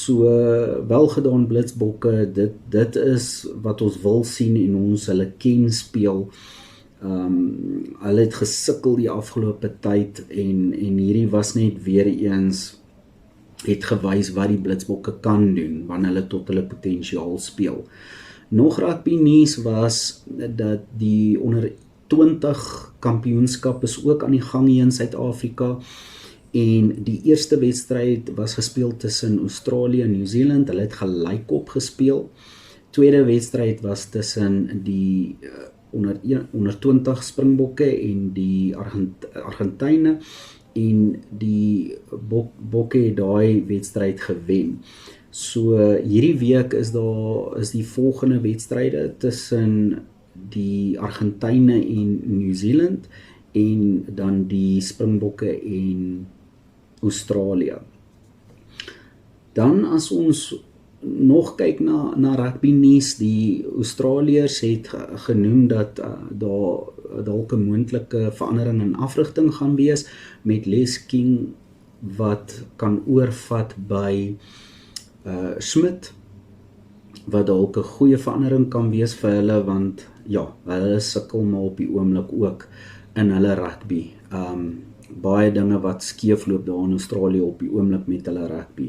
So welgedaan Blitsbokke, dit is wat ons wil sien en ons hulle ken speel. Hulle het gesukkel die afgelope tyd en hierdie was net weer eens het gewys wat die Blitsbokke kan doen wanneer hulle tot hulle potensiaal speel. Nog rugby nuus was dat die onder 20 kampioenskap is ook aan die gang hier in Suid-Afrika en die eerste wedstryd was gespeel tussen Australië en New Zealand. Hulle het gelykop gespeel. Tweede wedstryd was tussen die onder 20 Springbokke en die Argentyne en die Bokke het daai wedstryd gewen. So hierdie week is die volgende wedstryde tussen die Argentyne en New Zealand en dan die Springbokke en Australië. Dan as ons nog kyk na rugby nuus, die Australiërs het genoem dat daar dalk 'n moontlike verandering in afrigting gaan wees met Les King wat kan oorvat by Smit, wat dalk 'n goeie verandering kan wees vir hulle, want ja, hulle sukkel maar op die oomblik ook in hulle rugby. Baie dinge wat skeefloop daar in Australië op die oomblik met hulle rugby.